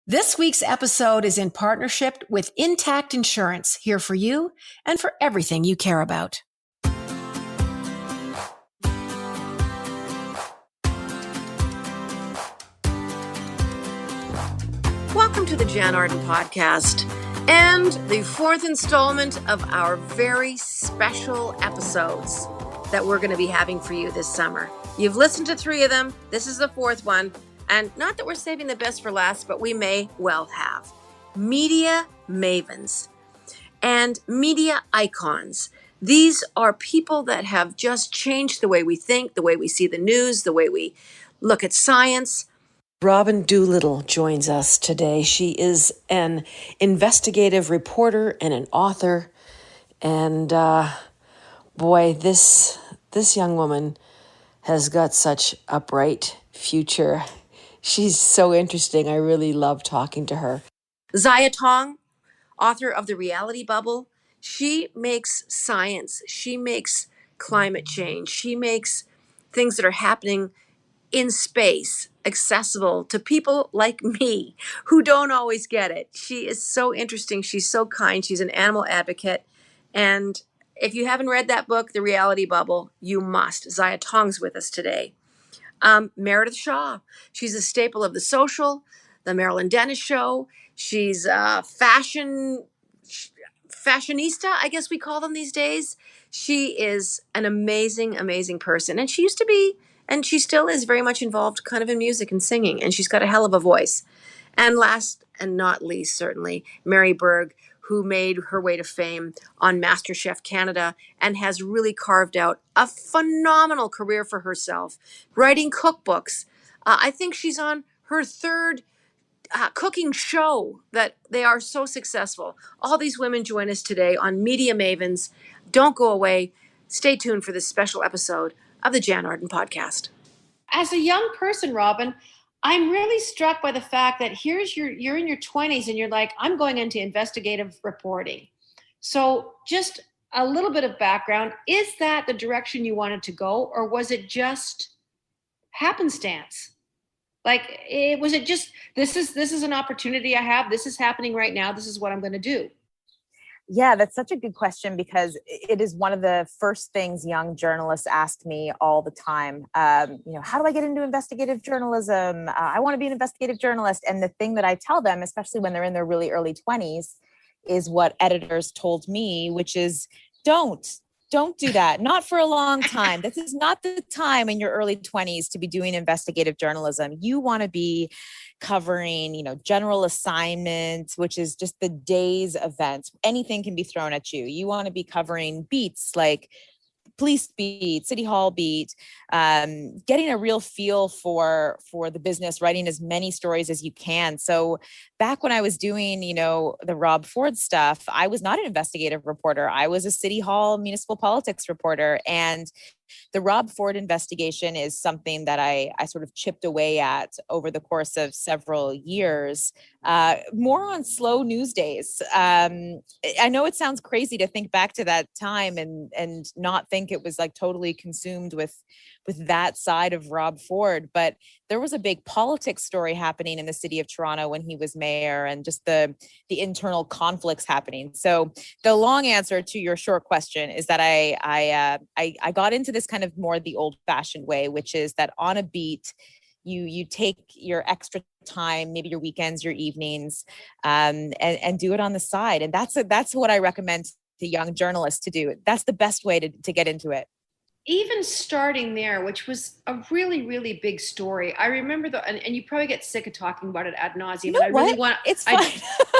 This week's episode is in partnership with Intact Insurance, here for you and for everything you care about. Welcome to the Jann Arden podcast and the fourth installment of our very special episodes that we're going to be having for you this summer. You've listened to three of them. This is the fourth one. And not that we're saving the best for last, but we may well have. Media mavens and media icons. These are people that have just changed the way we think, the way we see the news, the way we look at science. Robyn Doolittle joins us today. She is an investigative reporter and an author. And boy, this young woman has got such a bright future. She's so interesting. I really love talking to her. Ziya Tong, author of The Reality Bubble. She makes science. She makes climate change. She makes things that are happening in space accessible to people like me who don't always get it. She is so interesting. She's so kind. She's an animal advocate. And if you haven't read that book, The Reality Bubble, you must. Ziya Tong's with us today. Meredith Shaw. She's a staple of The Social, The Marilyn Dennis Show. She's a fashionista, I guess we call them these days. She is an amazing, amazing person. And she used to be, and she still is very much involved kind of in music and singing. And she's got a hell of a voice. And last and not least, certainly, Berg, who made her way to fame on MasterChef Canada and has really carved out a phenomenal career for herself, writing cookbooks. I think she's on her third cooking show that they are so successful. All these women join us today on Media Mavens. Don't go away. Stay tuned for this special episode of the Jann Arden podcast. As a young person, Robyn, I'm really struck by the fact that you're in your 20s and you're like, I'm going into investigative reporting. So just a little bit of background. Is that the direction you wanted to go, or was it just happenstance? Was it just, this is an opportunity I have. This is happening right now. This is what I'm going to do. Yeah, that's such a good question because it is one of the first things young journalists ask me all the time. How do I get into investigative journalism? I want to be an investigative journalist. And the thing that I tell them, especially when they're in their really early 20s, is what editors told me, which is don't do that. Not for a long time. This is not the time in your early 20s to be doing investigative journalism. You want to be covering, general assignments, which is just the day's events. Anything can be thrown at you. You want to be covering beats like police beat, city hall beat, getting a real feel for the business, writing as many stories as you can. So back when I was doing, the Rob Ford stuff, I was not an investigative reporter. I was a city hall municipal politics reporter. And the Rob Ford investigation is something that I sort of chipped away at over the course of several years, more on slow news days. I know it sounds crazy to think back to that time and not think it was like totally consumed with that side of Rob Ford, but there was a big politics story happening in the city of Toronto when he was mayor, and just the internal conflicts happening. So the long answer to your short question is that I got into this kind of more the old-fashioned way, which is that on a beat, you take your extra time, maybe your weekends, your evenings, and do it on the side. And that's what I recommend to young journalists to do. That's the best way to get into it. Even starting there, which was a really, really big story. I remember and you probably get sick of talking about it ad nauseum. But I really want. It's fine.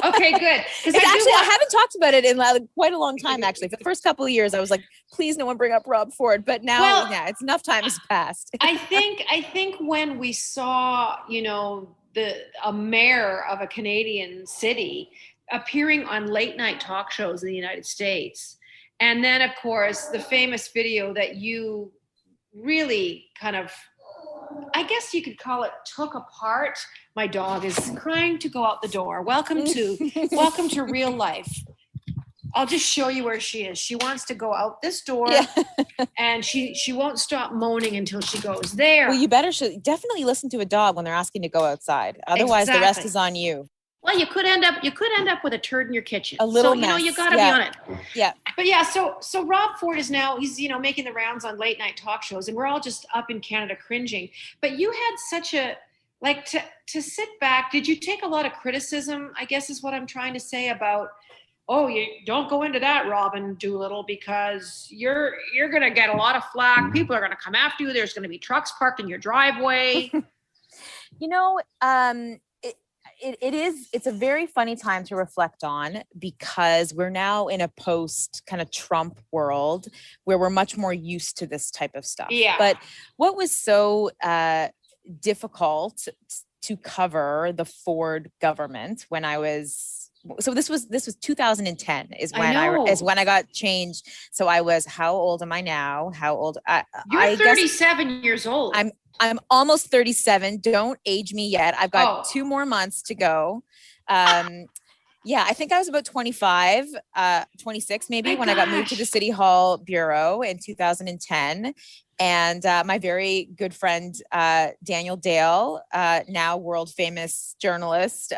Okay, good. I haven't talked about it in quite a long time. Actually, for the first couple of years, I was like, please, no one bring up Rob Ford. But now, it's enough time has passed. I think when we saw, a mayor of a Canadian city appearing on late night talk shows in the United States. And then, of course, the famous video that you really kind of, I guess you could call it, took apart. My dog is crying to go out the door. Welcome to real life. I'll just show you where she is. She wants to go out this door, and she won't stop moaning until she goes there. Well, you should definitely listen to a dog when they're asking to go outside. Otherwise, The rest is on you. well, you could end up with a turd in your kitchen. A little so, mess. You got to be on it. Yeah. But yeah, so Rob Ford is now, he's, making the rounds on late night talk shows, and we're all just up in Canada cringing. But you had such a, like, to sit back, did you take a lot of criticism, I guess is what I'm trying to say, about, oh, you don't go into that, Robyn Doolittle, because you're going to get a lot of flack. People are going to come after you. There's going to be trucks parked in your driveway. It's a very funny time to reflect on, because we're now in a post kind of Trump world where we're much more used to this type of stuff. Yeah. But what was so difficult to cover the Ford government when I was, so this was 2010 is when I got changed. So I was, how old am I now? You're 37 years old. I'm almost 37. Don't age me yet. I've got 2 more months to go. Yeah, I think I was about 25, 26 maybe when I got moved to the City Hall Bureau in 2010. And my very good friend, Daniel Dale, now world famous journalist,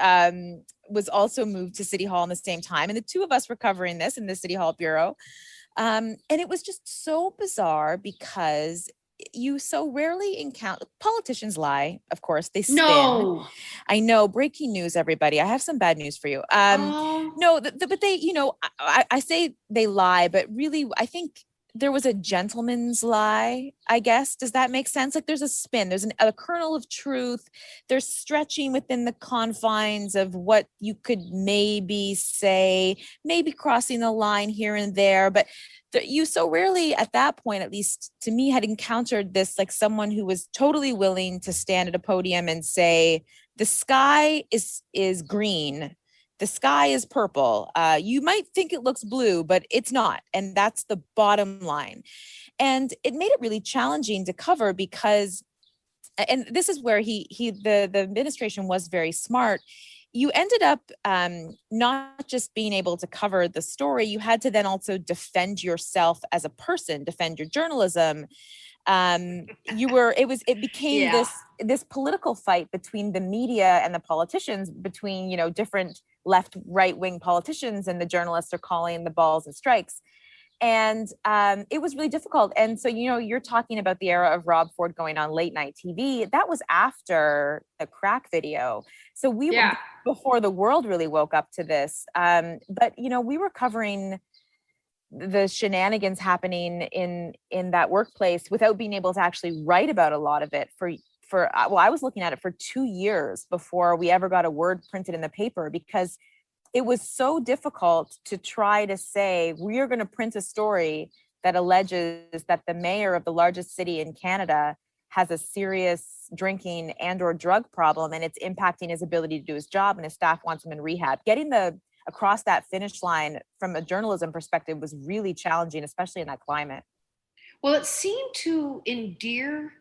was also moved to City Hall in the same time. And the two of us were covering this in the City Hall Bureau. And it was just so bizarre, because you so rarely encounter, politicians lie, of course, they spin. No. I know, breaking news, everybody. I have some bad news for you. No, but they, I say they lie, but really, I think there was a gentleman's lie, I guess. Does that make sense? Like, there's a spin, there's a kernel of truth. There's stretching within the confines of what you could maybe say, maybe crossing the line here and there. But you so rarely, at that point, at least to me, had encountered this, like someone who was totally willing to stand at a podium and say, the sky is green. The sky is purple. You might think it looks blue, but it's not. And that's the bottom line. And it made it really challenging to cover, because, and this is where the administration was very smart. You ended up not just being able to cover the story, you had to then also defend yourself as a person, defend your journalism. It became this political fight between the media and the politicians, between, different left, right wing politicians, and the journalists are calling the balls and strikes. And it was really difficult. And so, you're talking about the era of Rob Ford going on late night TV. That was after the crack video. So we were before the world really woke up to this. But, we were covering the shenanigans happening in that workplace without being able to actually write about a lot of it I was looking at it for 2 years before we ever got a word printed in the paper, because it was so difficult to try to say, we are going to print a story that alleges that the mayor of the largest city in Canada has a serious drinking and or drug problem, and it's impacting his ability to do his job, and his staff wants him in rehab. Getting across that finish line from a journalism perspective was really challenging, especially in that climate. Well, it seemed to endear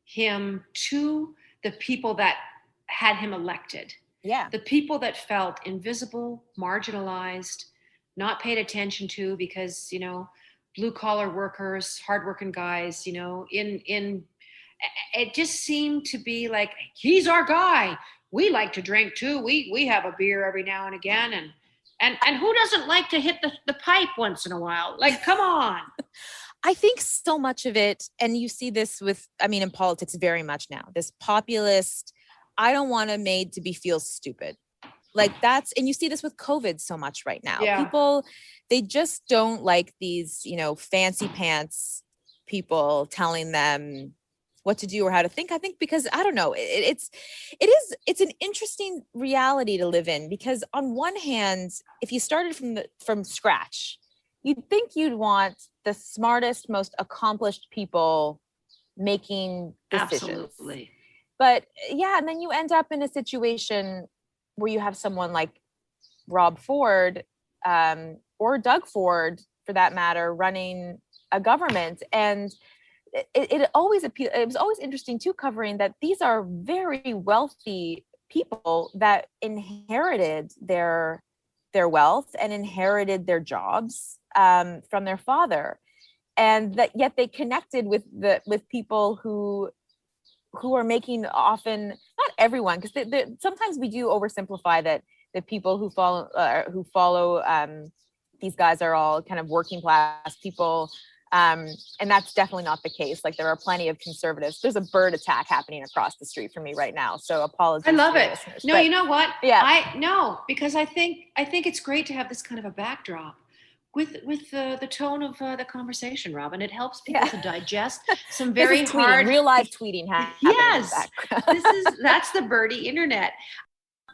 him to the people that had him elected. Yeah. The people that felt invisible, marginalized, not paid attention to, because, blue collar workers, hardworking guys, it just seemed to be like, he's our guy. We like to drink too. We have a beer every now and again. And who doesn't like to hit the pipe once in a while? Like, come on. I think so much of it, and you see this in politics very much now, this populist, I don't want a maid to be feel stupid. Like and you see this with COVID so much right now. Yeah. People, they just don't like these, fancy pants people telling them what to do or how to think. I think because, I don't know, it's an interesting reality to live in, because on one hand, if you started from scratch, you'd think you'd want the smartest, most accomplished people making decisions. Absolutely. But and then you end up in a situation where you have someone like Rob Ford, or Doug Ford, for that matter, running a government. And it was always interesting too, covering that these are very wealthy people that inherited their wealth and inherited their jobs from their father, and that yet they connected with people who are making, often not everyone, because sometimes we do oversimplify that the people who follow these guys are all kind of working class people. And that's definitely not the case. Like, there are plenty of conservatives. There's a bird attack happening across the street from me right now. So apologies. I love it. Listeners. No, but, you know what? Yeah. Because I think it's great to have this kind of a backdrop with the tone of the conversation, Robyn. It helps people to digest some very hard real live tweeting happening. Yes, that's the birdie internet.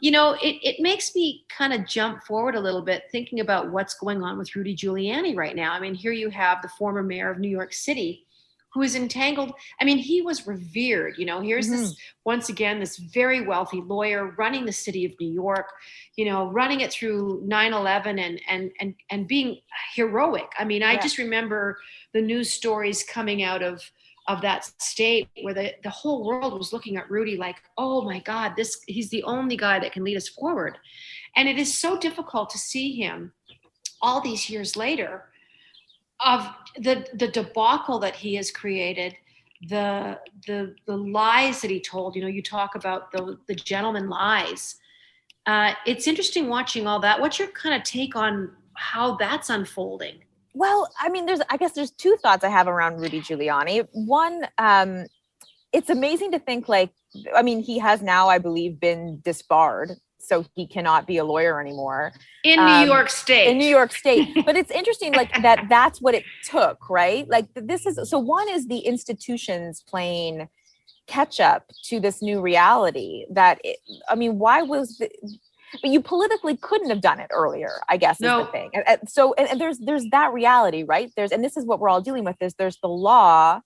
You know, it makes me kind of jump forward a little bit, thinking about what's going on with Rudy Giuliani right now. I mean, here you have the former mayor of New York City, who is entangled. I mean, he was revered. You know, here's this, once again, this very wealthy lawyer running the city of New York, you know, running it through 9/11 and being heroic. I mean, I just remember the news stories coming out of that state where the whole world was looking at Rudy like, oh my God, he's the only guy that can lead us forward. And it is so difficult to see him all these years later, of the debacle that he has created, the lies that he told. You know, you talk about the gentleman lies. It's interesting watching all that. What's your kind of take on how that's unfolding? Well, I mean, I guess there's two thoughts I have around Rudy Giuliani. One, it's amazing to think, like, I mean, he has now, I believe, been disbarred, so he cannot be a lawyer anymore. In New York State. In New York State. But it's interesting, like, that's what it took, right? Like, one is the institutions playing catch up to this new reality that, why was but you politically couldn't have done it earlier, I guess, is the thing. And there's that reality, right? And this is what we're all dealing with, there's the law,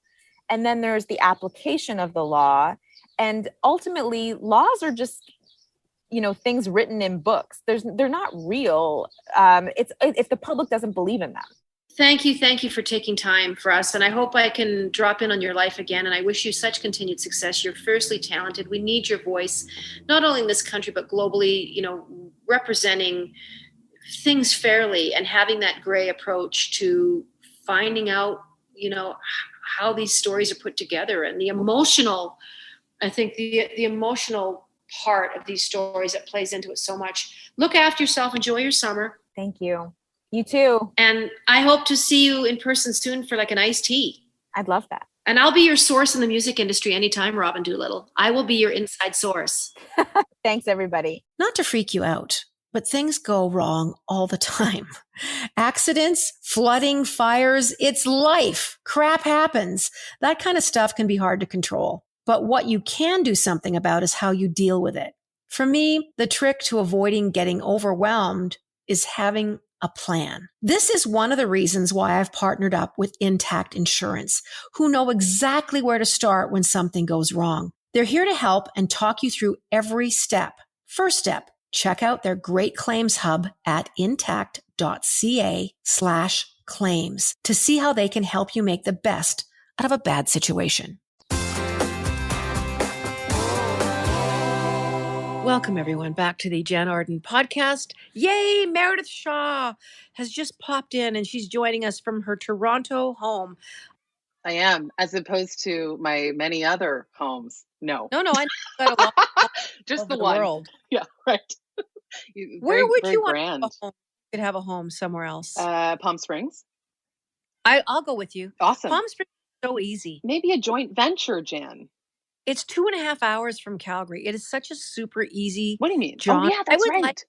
and then there's the application of the law. And ultimately, laws are just, you know, things written in books. They're not real. It's if the public doesn't believe in them. Thank you for taking time for us. And I hope I can drop in on your life again. And I wish you such continued success. You're fiercely talented. We need your voice, not only in this country, but globally, you know, representing things fairly and having that gray approach to finding out, you know, how these stories are put together, and the emotional part of these stories that plays into it so much. Look after yourself. Enjoy your summer. Thank you. You too. And I hope to see you in person soon for like an iced tea. I'd love that. And I'll be your source in the music industry anytime, Robyn Doolittle. I will be your inside source. Thanks, everybody. Not to freak you out, but things go wrong all the time. Accidents, flooding, fires, it's life. Crap happens. That kind of stuff can be hard to control. But what you can do something about is how you deal with it. For me, the trick to avoiding getting overwhelmed is having a plan. This is one of the reasons why I've partnered up with Intact Insurance, who know exactly where to start when something goes wrong. They're here to help and talk you through every step. First step, check out their great claims hub at intact.ca/claims to see how they can help you make the best out of a bad situation. Welcome, everyone, back to the Jann Arden podcast. Yay! Meredith Shaw has just popped in, and she's joining us from her Toronto home. I am, as opposed to my many other homes. No, I know got a lot just the one. World. Yeah, right. Where would you grand. want to have a home? You could have a home somewhere else. Palm Springs. I'll go with you. Awesome. Palm Springs is so easy. Maybe a joint venture, Jan. It's 2.5 hours from Calgary. It is such a super easy. What do you mean? John, oh, yeah, that's right.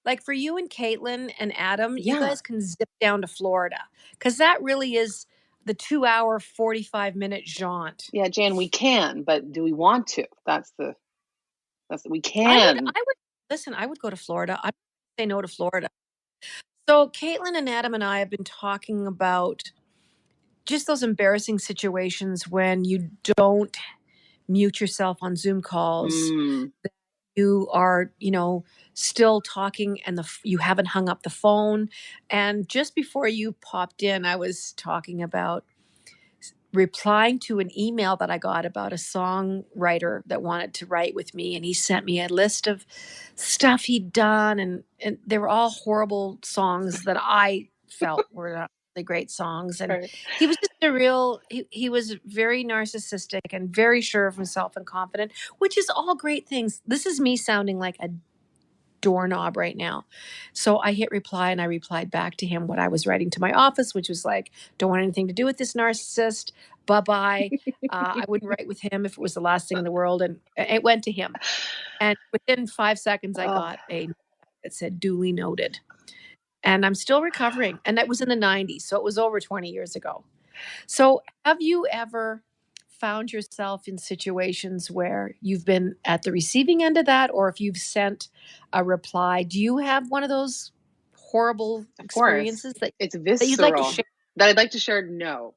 Like for you and Caitlin and Adam, you guys can zip down to Florida, because that really is the 2-hour, 45-minute jaunt. Yeah, Jan, we can, but do we want to? We can. I would go to Florida. I would say no to Florida. So Caitlin and Adam and I have been talking about just those embarrassing situations when you don't mute yourself on Zoom calls. You are, still talking and you haven't hung up the phone. And just before you popped in, I was talking about replying to an email that I got about a songwriter that wanted to write with me. And he sent me a list of stuff he'd done. And they were all horrible songs that I felt were not really great songs. And he was just he was very narcissistic and very sure of himself and confident, which is all great things. This is me sounding like a doorknob right now. So I hit reply and I replied back to him what I was writing to my office, which was like, don't want anything to do with this narcissist. Bye-bye. I wouldn't write with him if it was the last thing in the world. And it went to him. And within 5 seconds, I got a that said duly noted. And I'm still recovering. And that was in the 90s. So it was over 20 years ago. So have you ever found yourself in situations where you've been at the receiving end of that, or if you've sent a reply, do you have one of those horrible experiences that it's visceral that you'd like to share? that I'd like to share? No.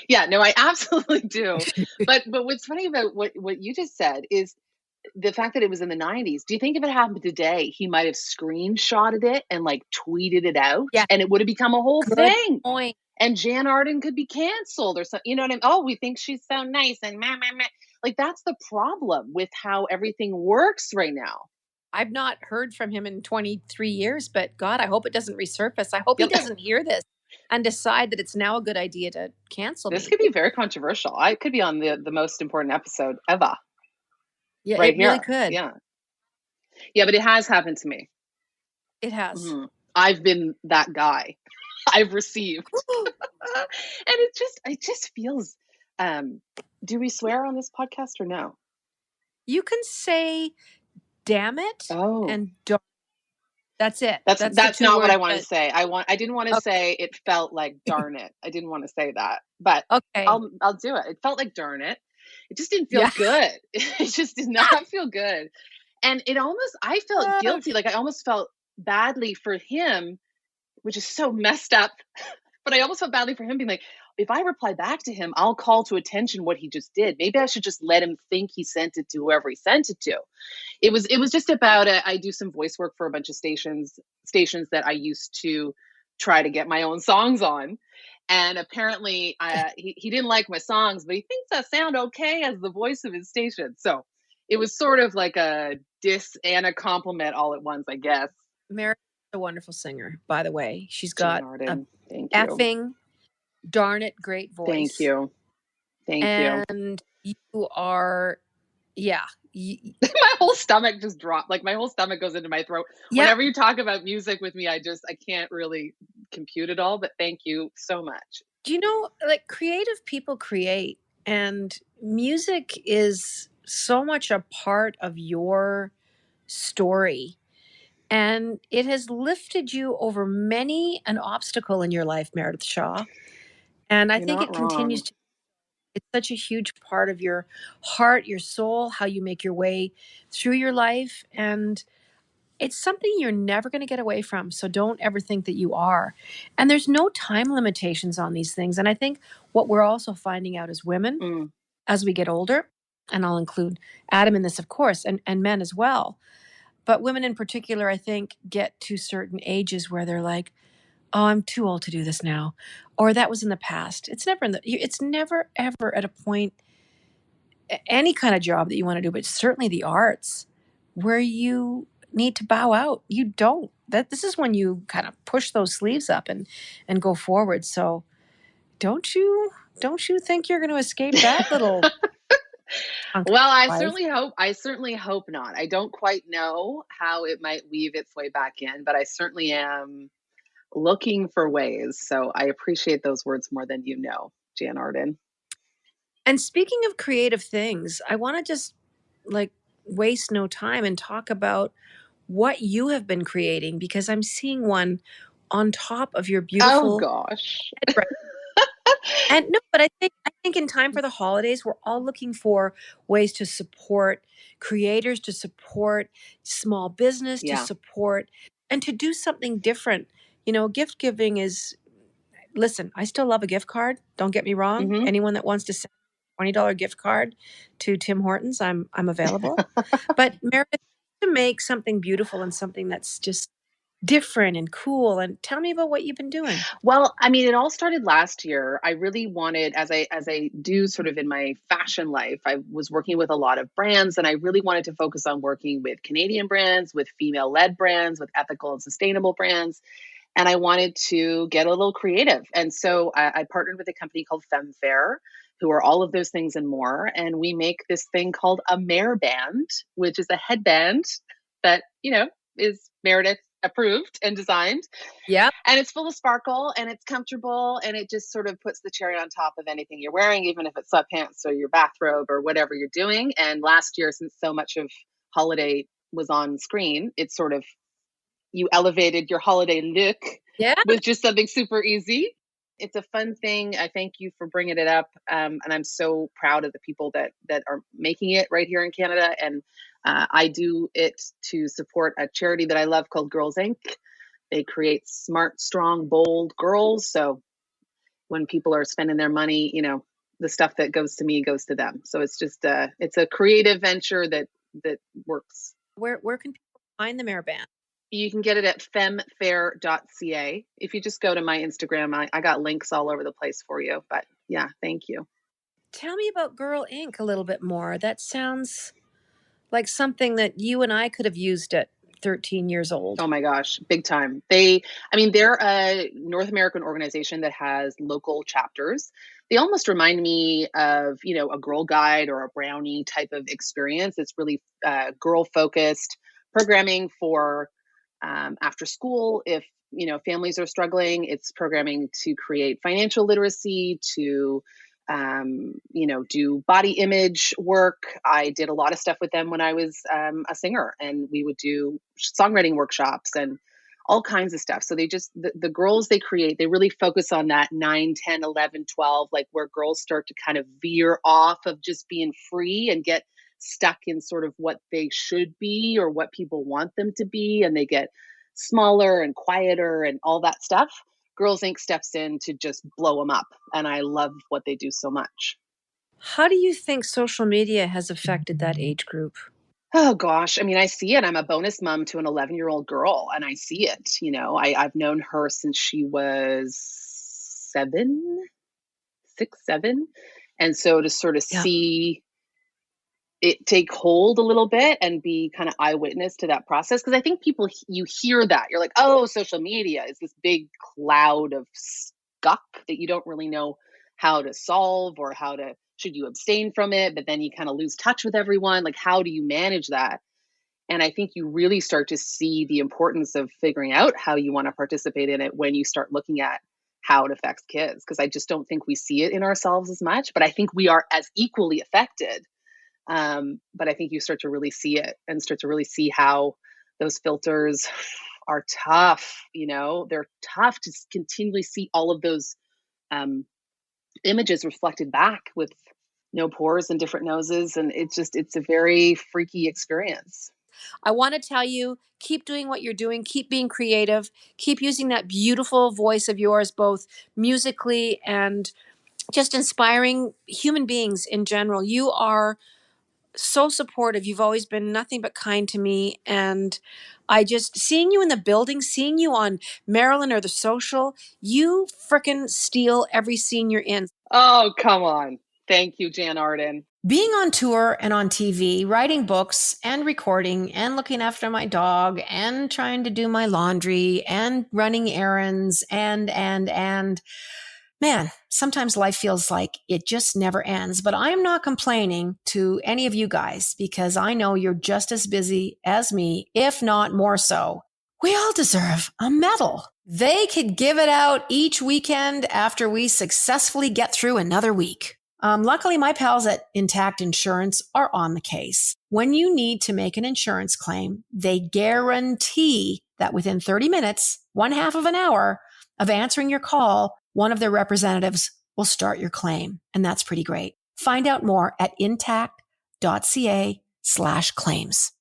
Yeah, no, I absolutely do. But what's funny about what you just said is the fact that it was in the 90s. Do you think if it happened today, he might have screenshotted it and like tweeted it out, Yeah. and it would have become a whole Good thing? point. And Jann Arden could be canceled or something. You know what I mean? Oh, we think she's so nice and meh, meh, meh. Like, that's the problem with how everything works right now. I've not heard from him in 23 years, but God, I hope it doesn't resurface. I hope he Yep. doesn't hear this and decide that it's now a good idea to cancel This me. could be very controversial. I could be on the most important episode ever. Yeah, Right it really here. could. Yeah, but it has happened to me. It has. Mhm. I've been that guy. I've received. And it just feels, do we swear on this podcast or no? You can say damn it Oh. and darn. That's it. That's the not two what I words wanted to that- say. I didn't want to say it felt like darn it. I didn't want to say that. But Okay. I'll do it. It felt like darn it. It just didn't feel good. It just did not feel good. And I felt guilty. Like, I almost felt badly for him, which is so messed up. But I almost felt badly for him, being like, if I reply back to him, I'll call to attention what he just did. Maybe I should just let him think he sent it to whoever he sent it to. It was just about I do some voice work for a bunch of stations that I used to try to get my own songs on. And apparently he didn't like my songs, but he thinks I sound okay as the voice of his station. So it was sort of like a diss and a compliment all at once, I guess. Meredith is a wonderful singer, by the way. She's Jann got Arden, a thank you. effing darn it great voice. Thank you. And you are, yeah. My whole stomach just dropped. Like, my whole stomach goes into my throat. Yeah. Whenever you talk about music with me, I can't really compute it all, but thank you so much. Do you know, like, creative people create, and music is so much a part of your story. And it has lifted you over many an obstacle in your life, Meredith Shaw. And I You're think not it continues wrong. to. It's such a huge part of your heart, your soul, how you make your way through your life. And it's something you're never going to get away from. So don't ever think that you are. And there's no time limitations on these things. And I think what we're also finding out as women, as we get older, and I'll include Adam in this, of course, and men as well. But women in particular, I think, get to certain ages where they're like, oh, I'm too old to do this now. Or that was in the past. It's never ever at a point, any kind of job that you want to do, but certainly the arts, where you need to bow out. You don't. This is when you kind of push those sleeves up and go forward. So don't you think you're going to escape that little Well, I life? certainly hope not. I don't quite know how it might weave its way back in, but I certainly am looking for ways. So I appreciate those words more than you know, Jann Arden. And speaking of creative things, I want to just waste no time and talk about what you have been creating, because I'm seeing one on top of your beautiful. Oh gosh. And no, but I think in time for the holidays, we're all looking for ways to support creators, to support small business, to support, and to do something different. You know, gift giving is, listen, I still love a gift card. Don't get me wrong. Anyone that wants to send a $20 gift card to Tim Hortons, I'm available. But Meredith, to make something beautiful and something that's just different and cool. And tell me about what you've been doing. Well, I mean, it all started last year. I really wanted, as I do sort of in my fashion life, I was working with a lot of brands, and I really wanted to focus on working with Canadian brands, with female-led brands, with ethical and sustainable brands. And I wanted to get a little creative. And so I partnered with a company called FemFair, who are all of those things and more. And we make this thing called a mare band, which is a headband that, is Meredith approved and designed. Yeah. And it's full of sparkle and it's comfortable and it just sort of puts the cherry on top of anything you're wearing, even if it's sweatpants or your bathrobe or whatever you're doing. And last year, since so much of holiday was on screen, it's sort of, you elevated your holiday look with just something super easy. It's a fun thing. I thank you for bringing it up. And I'm so proud of the people that are making it right here in Canada. And I do it to support a charity that I love called Girls Inc. They create smart, strong, bold girls. So when people are spending their money, you know, the stuff that goes to me goes to them. So it's just it's a creative venture that works. Where can people find the Mare Band? You can get it at femfair.ca. If you just go to my Instagram, I got links all over the place for you. But yeah, thank you. Tell me about Girl Inc. a little bit more. That sounds like something that you and I could have used at 13 years old. Oh my gosh, big time. They're a North American organization that has local chapters. They almost remind me of, you know, a Girl Guide or a Brownie type of experience. It's really girl focused programming for after school. If, you know, families are struggling, it's programming to create financial literacy, to you know, do body image work. I did a lot of stuff with them when I was a singer, and we would do songwriting workshops and all kinds of stuff. So they just, the girls they create, they really focus on that 9, 10, 11, 12, like where girls start to kind of veer off of just being free and get stuck in sort of what they should be or what people want them to be. And they get smaller and quieter and all that stuff. Girls Inc. steps in to just blow them up. And I love what they do so much. How do you think social media has affected that age group? Oh gosh. I mean, I see it. I'm a bonus mom to an 11-year-old girl and I see it. You know, I've known her since she was 6, 7. And so to sort of see it take hold a little bit and be kind of eyewitness to that process. Because I think people, you hear that, you're like, oh, social media is this big cloud of skuck that you don't really know how to solve or should you abstain from it? But then you kind of lose touch with everyone. Like, how do you manage that? And I think you really start to see the importance of figuring out how you want to participate in it when you start looking at how it affects kids. Because I just don't think we see it in ourselves as much, but I think we are as equally affected. But I think you start to really see it and start to really see how those filters are tough. You know, they're tough to continually see all of those images reflected back with no pores and different noses. And it's a very freaky experience. I want to tell you, keep doing what you're doing, keep being creative, keep using that beautiful voice of yours, both musically and just inspiring human beings in general. You are so supportive. You've always been nothing but kind to me. And I just, seeing you in the building, seeing you on Marilyn or The Social, you frickin' steal every scene you're in. Oh, come on. Thank you, Jann Arden. Being on tour and on TV, writing books and recording and looking after my dog and trying to do my laundry and running errands and man, sometimes life feels like it just never ends. But I'm not complaining to any of you guys because I know you're just as busy as me, if not more so. We all deserve a medal. They could give it out each weekend after we successfully get through another week. Luckily, my pals at Intact Insurance are on the case. When you need to make an insurance claim, they guarantee that within 30 minutes, 1/2 of an hour of answering your call, one of their representatives will start your claim. And that's pretty great. Find out more at intact.ca/claims.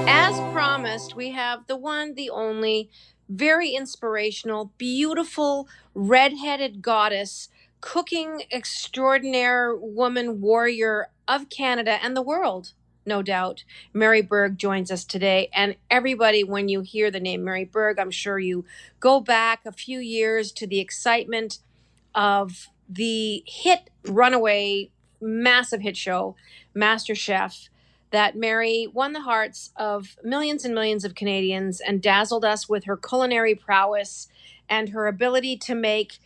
As promised, we have the one, the only, very inspirational, beautiful, red-headed goddess, cooking extraordinaire woman warrior of Canada and the world, no doubt. Mary Berg joins us today. And everybody, when you hear the name Mary Berg, I'm sure you go back a few years to the excitement of the hit runaway, massive hit show, MasterChef, that Mary won the hearts of millions and millions of Canadians and dazzled us with her culinary prowess and her ability to make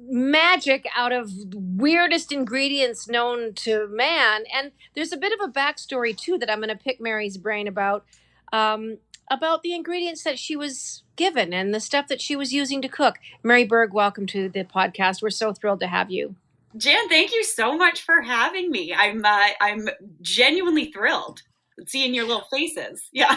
magic out of weirdest ingredients known to man. And there's a bit of a backstory too that I'm going to pick Mary's brain about the ingredients that she was given and the stuff that she was using to cook. Mary Berg, welcome to the podcast. We're so thrilled to have you. Jann, thank you so much for having me. I'm genuinely thrilled seeing your little faces. Yeah.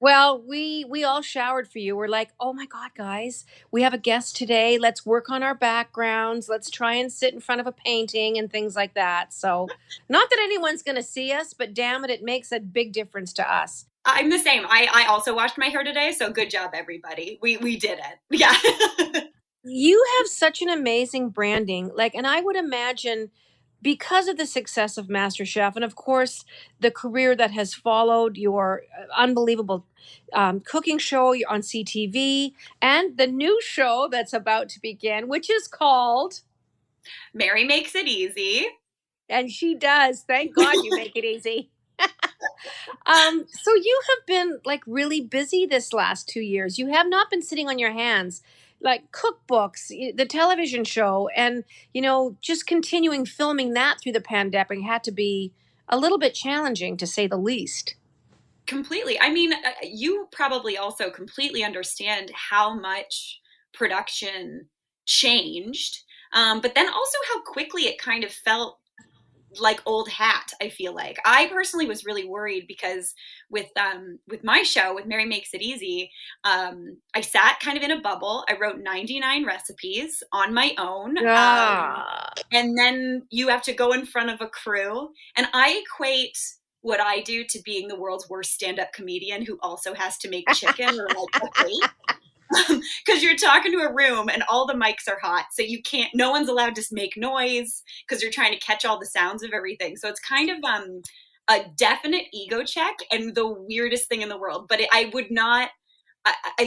Well, we all showered for you. We're like, oh my God, guys, we have a guest today. Let's work on our backgrounds. Let's try and sit in front of a painting and things like that. So not that anyone's going to see us, but damn it, it makes a big difference to us. I'm the same. I also washed my hair today, so good job, everybody. We did it. Yeah. You have such an amazing branding. And I would imagine because of the success of MasterChef and of course the career that has followed your unbelievable cooking show on CTV and the new show that's about to begin, which is called Mary Makes It Easy. And she does. Thank God you make it easy. So you have been really busy this last 2 years. You have not been sitting on your hands. Cookbooks, the television show, and just continuing filming that through the pandemic had to be a little bit challenging, to say the least. Completely. I mean, you probably also completely understand how much production changed, but then also how quickly it kind of felt like old hat. I feel like I personally was really worried because with my show, with Mary Makes It Easy, I sat kind of in a bubble. I wrote 99 recipes on my own. And then you have to go in front of a crew. And I equate what I do to being the world's worst stand-up comedian who also has to make chicken or a plate. Because you're talking to a room and all the mics are hot. So no one's allowed to make noise because you're trying to catch all the sounds of everything. So it's kind of a definite ego check and the weirdest thing in the world. But I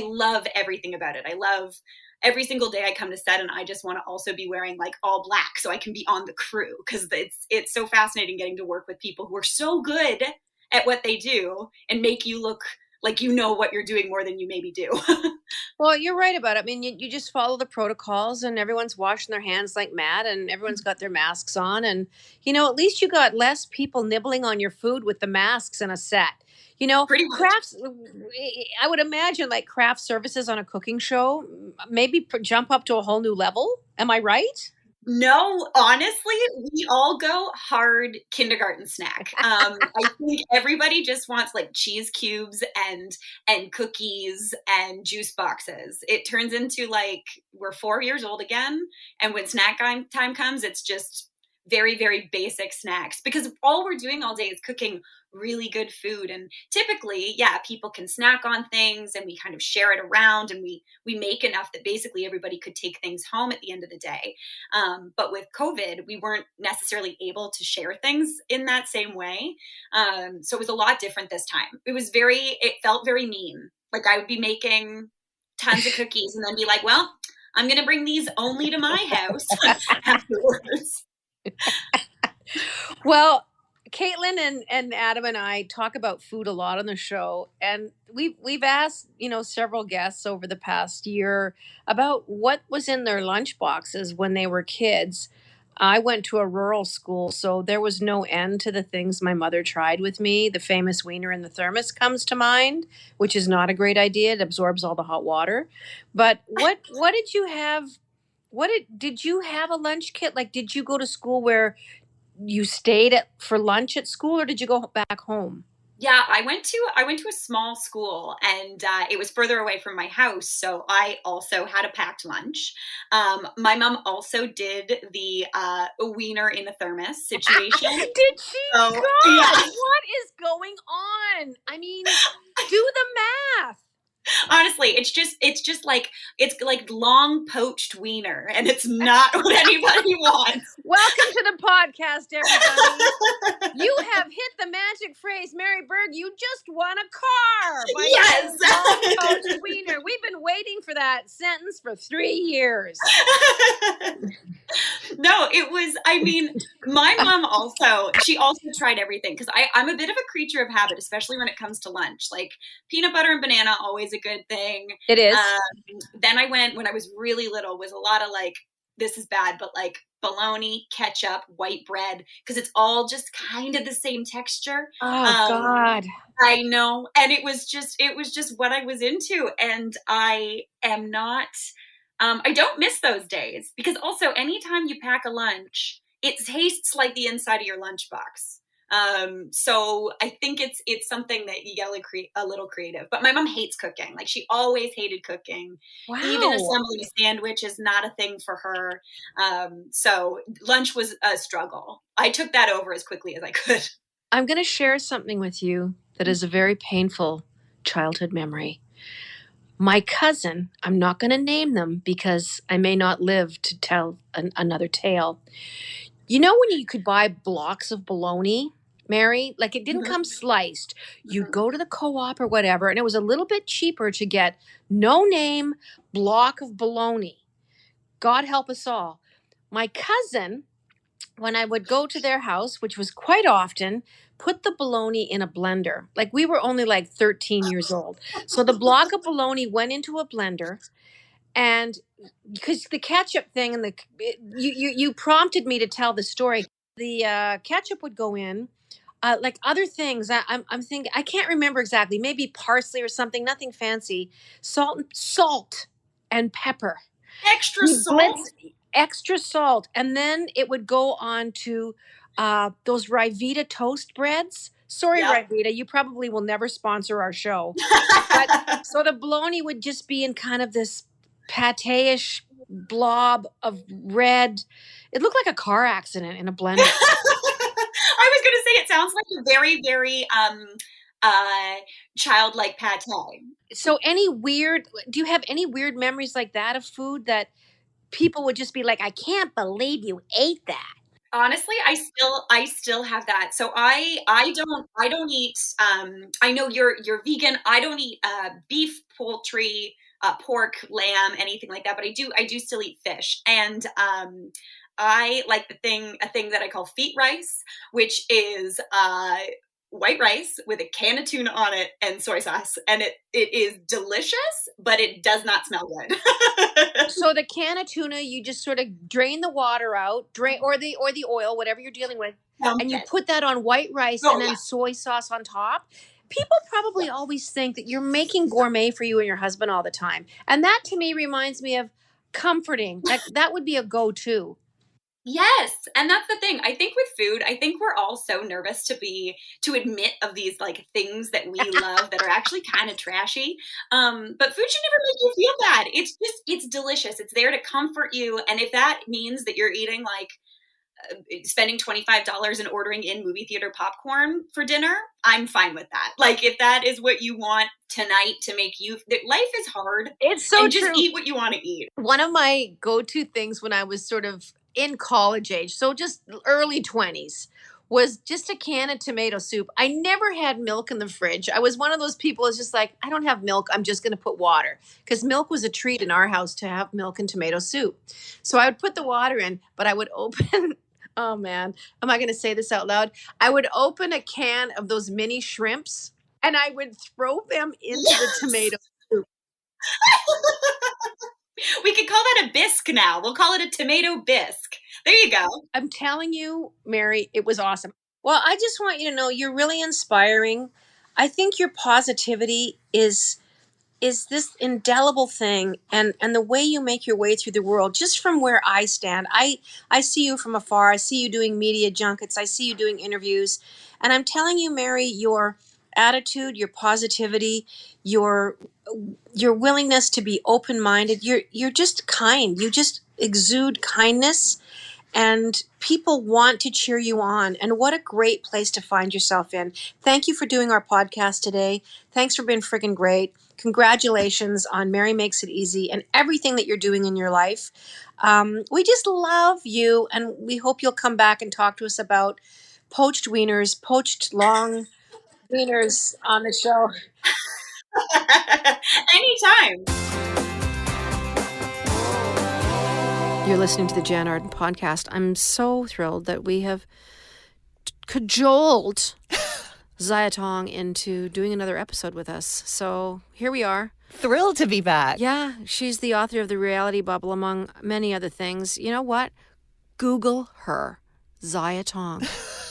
love everything about it. I love every single day I come to set and I just want to also be wearing all black so I can be on the crew because it's so fascinating getting to work with people who are so good at what they do and make you look like you know what you're doing more than you maybe do. Well, you're right about it. I mean, you just follow the protocols and everyone's washing their hands like mad and everyone's got their masks on. And, at least you got less people nibbling on your food with the masks in a set. Pretty much. Crafts, I would imagine craft services on a cooking show, maybe jump up to a whole new level. Am I right? No, honestly, we all go hard kindergarten snack. I think everybody just wants cheese cubes and cookies and juice boxes. It turns into we're 4 years old again. And when snack time comes, it's just very, very basic snacks because all we're doing all day is cooking really good food. And typically, people can snack on things and we kind of share it around and we make enough that basically everybody could take things home at the end of the day. But with COVID, we weren't necessarily able to share things in that same way. So it was a lot different this time. It felt very mean. I would be making tons of cookies and then be like, well, I'm going to bring these only to my house afterwards. Well, Caitlin and Adam and I talk about food a lot on the show, and we've asked several guests over the past year about what was in their lunch boxes when they were kids. I went to a rural school, so there was no end to the things my mother tried with me. The famous wiener in the thermos comes to mind, which is not a great idea. It absorbs all the hot water. But what did you have? Did you have a lunch kit? Did you go to school where you stayed for lunch at school, or did you go back home? Yeah, I went to a small school and it was further away from my house. So I also had a packed lunch. My mom also did the wiener in a thermos situation. Did she? So, God, yeah. What is going on? I mean, do the math. Honestly, it's like long poached wiener, and it's not what anybody wants. Welcome to the podcast, everybody. You have hit the magic phrase, Mary Berg. You just won a car. Yes, long poached wiener. We've been waiting for that sentence for 3 years. No, it was. I mean, my mom she also tried everything because I'm a bit of a creature of habit, especially when it comes to lunch. Peanut butter and banana, always a good thing. It is. Then I went when I was really little was a lot of this is bad, but like bologna, ketchup, white bread, because it's all just kind of the same texture. Oh God. I know. And it was just what I was into. And I am not, I don't miss those days, because also anytime you pack a lunch, it tastes like the inside of your lunchbox. So I think it's something that you gotta create a little creative. But my mom hates cooking. Like, she always hated cooking. Wow. Even assembling a sandwich is not a thing for her. So lunch was a struggle. I took that over as quickly as I could. I'm going to share something with you that is a very painful childhood memory. My cousin, I'm not going to name them because I may not live to tell another tale. You know when you could buy blocks of bologna, Mary? Like, it didn't come sliced. You'd go to the co-op or whatever, and it was a little bit cheaper to get no-name block of bologna. God help us all. My cousin, when I would go to their house, which was quite often, put the bologna in a blender. Like, we were only like 13 years old. So the block of bologna went into a blender, and because the ketchup thing and you prompted me to tell the story. The ketchup would go in, like other things. I'm thinking, I can't remember exactly. Maybe parsley or something. Nothing fancy. Salt and pepper. Extra salt. Extra salt, and then it would go on to those Ryvita toast breads. Sorry, Yep. Ryvita, you probably will never sponsor our show. But so the bologna would just be in kind of this pate-ish blob of red. It looked like a car accident in a blender. I was going to say, it sounds like a very, very childlike pate. So do you have any weird memories like that of food that people would just be like, I can't believe you ate that? Honestly, I still have that. So I don't eat, I know you're vegan. I don't eat beef, poultry, pork, lamb, anything like that, but I do still eat fish. And I like a thing that I call feet rice, which is white rice with a can of tuna on it and soy sauce, and it is delicious, but it does not smell good. So the can of tuna, you just sort of drain the water out, or the oil, whatever you're dealing with, and you put that on white rice and then soy sauce on top. People probably always think that you're making gourmet for you and your husband all the time, and that to me reminds me of comforting. Like, that would be a go-to. Yes. And that's the thing. I think with food, I think we're all so nervous to admit of these like things that we love that are actually kind of trashy. But food should never make you feel bad. It's delicious. It's there to comfort you. And if that means that you're eating like spending $25 and ordering in movie theater popcorn for dinner, I'm fine with that. Like, if that is what you want tonight to make you, life is hard. It's so and true. Just eat what you want to eat. One of my go-to things when I was sort of in college age, so just early 20s, was just a can of tomato soup. I never had milk in the fridge. I was one of those people who's just like, I don't have milk, I'm just going to put water. Because milk was a treat in our house, to have milk and tomato soup. So I would put the water in, but I would open, oh man, am I going to say this out loud? I would open a can of those mini shrimps and I would throw them into the tomato soup. We could call that a bisque now. We'll call it a tomato bisque. There you go. I'm telling you, Mary, it was awesome. Well, I just want you to know you're really inspiring. I think your positivity is this indelible thing, and the way you make your way through the world, just from where I stand. I see you from afar. I see you doing media junkets. I see you doing interviews. And I'm telling you, Mary, your attitude, your positivity, your willingness to be open-minded, you're just kind. You just exude kindness, and people want to cheer you on. And what a great place to find yourself in. Thank you for doing our podcast today. Thanks for being friggin' great. Congratulations on Mary Makes It Easy and everything that you're doing in your life. We just love you, and we hope you'll come back and talk to us about poached long wieners on the show. Anytime. You're listening to the Jann Arden podcast. I'm so thrilled that we have cajoled Ziya Tong into doing another episode with us. So here we are. Thrilled to be back. Yeah, she's the author of The Reality Bubble, among many other things. You know what? Google her, Ziya Tong,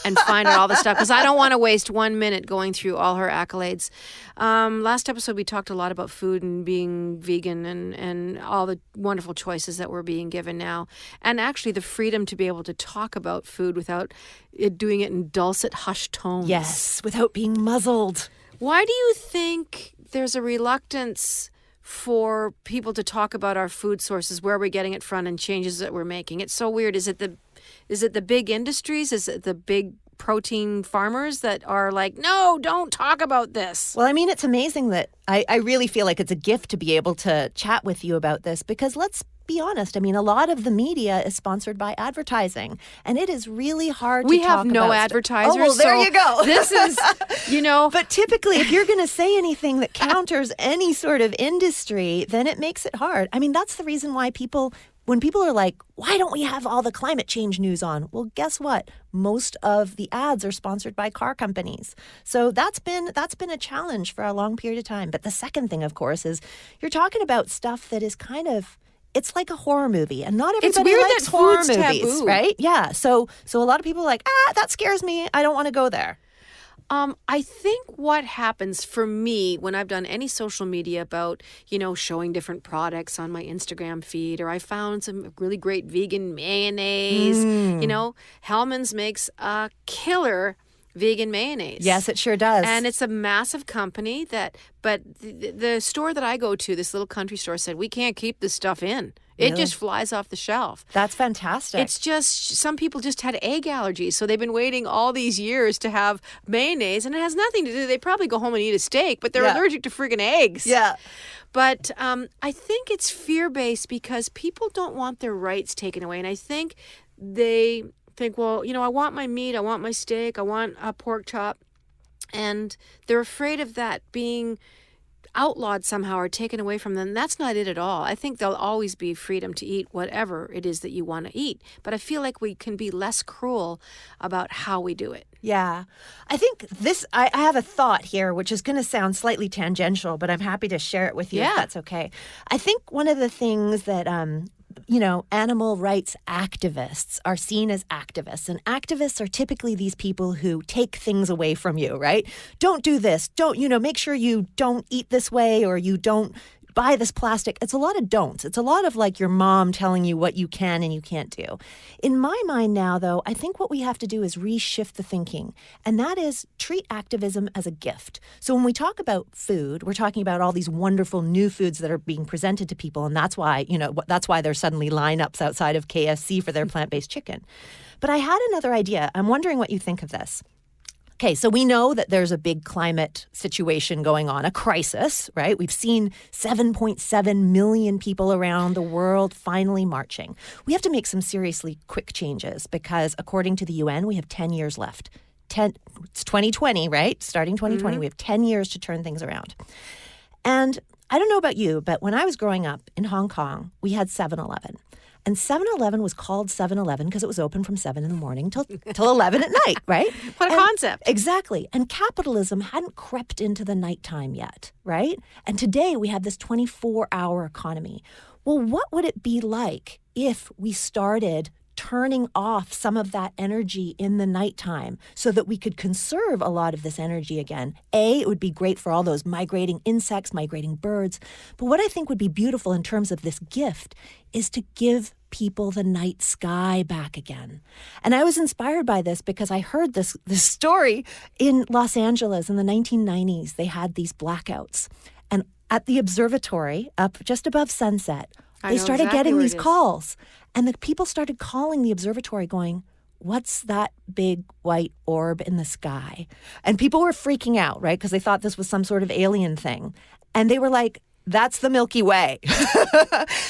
and find out all the stuff, because I don't want to waste 1 minute going through all her accolades. Last episode, we talked a lot about food and being vegan and all the wonderful choices that we're being given now. And actually the freedom to be able to talk about food without doing it in dulcet, hushed tones. Yes, without being muzzled. Why do you think there's a reluctance for people to talk about our food sources, where we're getting it from, and changes that we're making? It's so weird. Is it the big industries? Is it the big protein farmers that are like, no, don't talk about this? Well, I mean, it's amazing that I really feel like it's a gift to be able to chat with you about this, because let's be honest. I mean, a lot of the media is sponsored by advertising, and it is really hard to talk about. We have no advertisers. Oh, well, there you go. This is, But typically, if you're going to say anything that counters any sort of industry, then it makes it hard. I mean, that's the reason why when people are like, why don't we have all the climate change news on? Well, guess what? Most of the ads are sponsored by car companies. So that's been a challenge for a long period of time. But the second thing, of course, is you're talking about stuff that is kind of, it's like a horror movie, and not everybody likes horror movies, taboo. right? Yeah. So a lot of people are like, that scares me. I don't want to go there. I think what happens for me when I've done any social media about, showing different products on my Instagram feed, or I found some really great vegan mayonnaise, Hellmann's makes a killer vegan mayonnaise. Yes, it sure does. And it's a massive company but the store that I go to, this little country store, said, we can't keep this stuff in. It just flies off the shelf. That's fantastic. It's just, some people just had egg allergies, so they've been waiting all these years to have mayonnaise, and it has nothing to do. They probably go home and eat a steak, but they're allergic to friggin' eggs. Yeah. But I think it's fear-based because people don't want their rights taken away, and I think they think, well, I want my meat, I want my steak, I want a pork chop, and they're afraid of that being outlawed somehow or taken away from them. That's not it at all. I think there'll always be freedom to eat whatever it is that you want to eat, but I feel like we can be less cruel about how we do it. Yeah. I think I have a thought here, which is going to sound slightly tangential, but I'm happy to share it with you if that's okay. I think one of the things that animal rights activists are seen as activists. And activists are typically these people who take things away from you, right? Don't do this. Don't, make sure you don't eat this way, or you don't buy this plastic. It's a lot of don'ts. It's a lot of like your mom telling you what you can and you can't do. In my mind now, though, I think what we have to do is reshift the thinking. And that is treat activism as a gift. So when we talk about food, we're talking about all these wonderful new foods that are being presented to people. And that's why, there's suddenly lineups outside of KFC for their plant-based chicken. But I had another idea. I'm wondering what you think of this. Okay, so we know that there's a big climate situation going on, a crisis, right? We've seen 7.7 million people around the world finally marching. We have to make some seriously quick changes because according to the UN, we have 10 years left. It's 2020, right? Starting 2020, we have 10 years to turn things around. And I don't know about you, but when I was growing up in Hong Kong, we had 7-Eleven. And 7-Eleven was called 7-Eleven because it was open from 7 in the morning till 11 at night, right? What a concept. Exactly. And capitalism hadn't crept into the nighttime yet, right? And today we have this 24-hour economy. Well, what would it be like if we started turning off some of that energy in the nighttime so that we could conserve a lot of this energy again? It would be great for all those migrating insects, migrating birds. But what I think would be beautiful in terms of this gift is to give people the night sky back again. And I was inspired by this because I heard this story in Los Angeles in the 1990s. They had these blackouts. And at the observatory up just above sunset, they started getting these calls. And the people started calling the observatory going, what's that big white orb in the sky? And people were freaking out, right? Because they thought this was some sort of alien thing. And they were like, that's the Milky Way.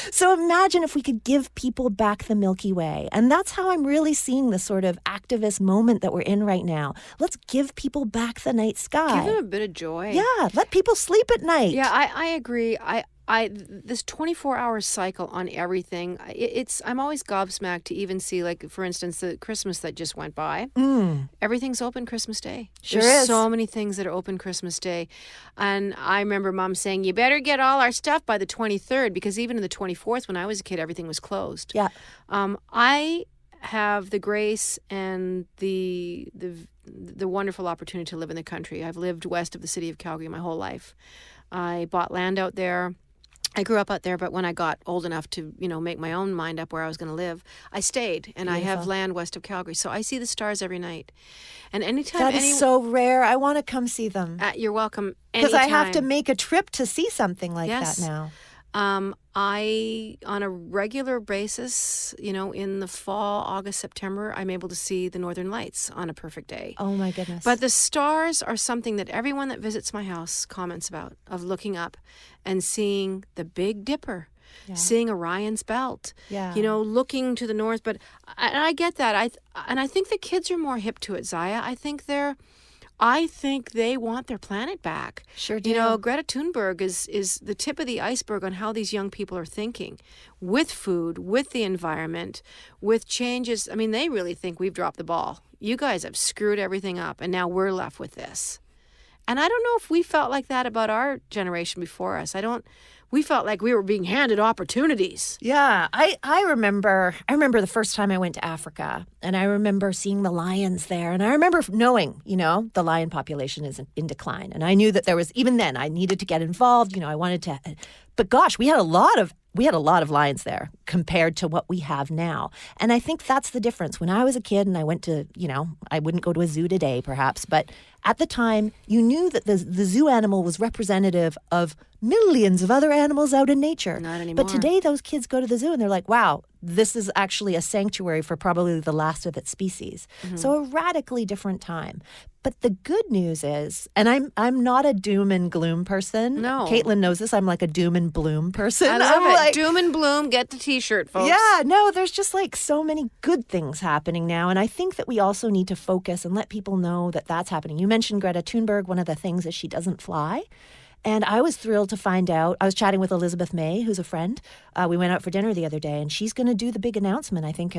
So imagine if we could give people back the Milky Way. And that's how I'm really seeing this sort of activist moment that we're in right now. Let's give people back the night sky. Give them a bit of joy. Yeah, let people sleep at night. Yeah, I agree. this 24-hour cycle on everything, I'm always gobsmacked to even see, like, for instance, the Christmas that just went by. Everything's open Christmas Day. Sure There's is. so many things that are open Christmas Day. And I remember Mom saying, you better get all our stuff by the 23rd, because even in the 24th, when I was a kid, everything was closed. Yeah. I have the grace and the wonderful opportunity to live in the country. I've lived west of the city of Calgary my whole life. I bought land out there. I grew up out there, but when I got old enough to, make my own mind up where I was going to live, I stayed, and I have land west of Calgary. So I see the stars every night. And anytime... That is so rare. I want to come see them. You're welcome. Because I have to make a trip to see something like that now. I, on a regular basis, in the fall, August, September, I'm able to see the Northern Lights on a perfect day. Oh, my goodness. But the stars are something that everyone that visits my house comments about, of looking up and seeing the Big Dipper, seeing Orion's Belt, looking to the north. But I get that. I think the kids are more hip to it, Ziya. I think they want their planet back. Sure do. Greta Thunberg is the tip of the iceberg on how these young people are thinking with food, with the environment, with changes. I mean, they really think we've dropped the ball. You guys have screwed everything up, and now we're left with this. And I don't know if we felt like that about our generation before us. We felt like we were being handed opportunities. Yeah, I remember the first time I went to Africa, and I remember seeing the lions there, and I remember knowing, the lion population is in decline, and I knew that there was, even then, I needed to get involved. I wanted to, but gosh, we had a lot of lions there compared to what we have now. And I think that's the difference. When I was a kid and I went to, I wouldn't go to a zoo today perhaps, but at the time you knew that the zoo animal was representative of millions of other animals out in nature. Not anymore. But today those kids go to the zoo and they're like, wow, this is actually a sanctuary for probably the last of its species. So a radically different time. But the good news is, and I'm not a doom and gloom person. No. Caitlin knows this. I'm like a doom and bloom person. I love I'm it. like, Doom and bloom, get the t-shirt, folks. yeah, no, there's just like so many good things happening now. And I think that we also need to focus and let people know that that's happening. You mentioned Greta Thunberg. One of the things is she doesn't fly. And I was thrilled to find out, I was chatting with Elizabeth May, who's a friend. We went out for dinner the other day, and she's going to do the big announcement, I think,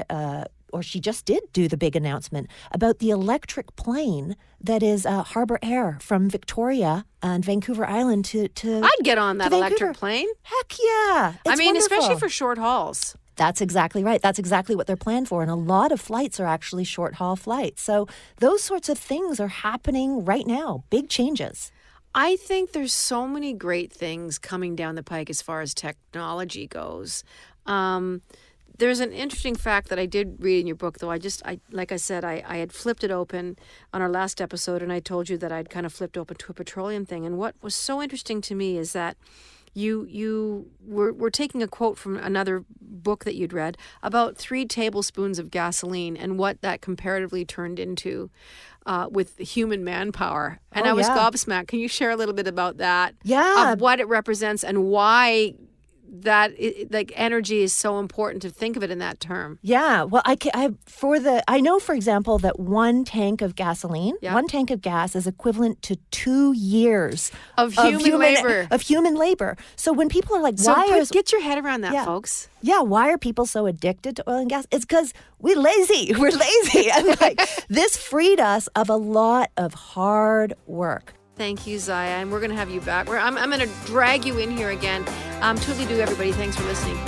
or she just did do the big announcement about the electric plane that is Harbour Air from Victoria and Vancouver Island to I'd get on that electric plane. Heck yeah. It's wonderful. Especially for short hauls. That's exactly right. That's exactly what they're planned for. And a lot of flights are actually short-haul flights. So those sorts of things are happening right now. Big changes. I think there's so many great things coming down the pike as far as technology goes. There's an interesting fact that I did read in your book, though. Like I said, I had flipped it open on our last episode, and I told you that I'd kind of flipped open to a petroleum thing. And what was so interesting to me is that you were taking a quote from another book that you'd read about 3 tablespoons of gasoline and what that comparatively turned into with human manpower. And I was gobsmacked. Can you share a little bit about that? Yeah. Of what it represents and why that energy is so important to think of it in that term. Yeah. Well, I know, for example, that 1 tank of gasoline, 1 tank of gas is equivalent to 2 years of human labor. So when people are like, get your head around that, folks. Yeah. Why are people so addicted to oil and gas? It's because we're lazy. We're lazy. And this freed us of a lot of hard work. Thank you, Ziya, and we're going to have you back. I'm going to drag you in here again. Toodly-doo, everybody. Thanks for listening.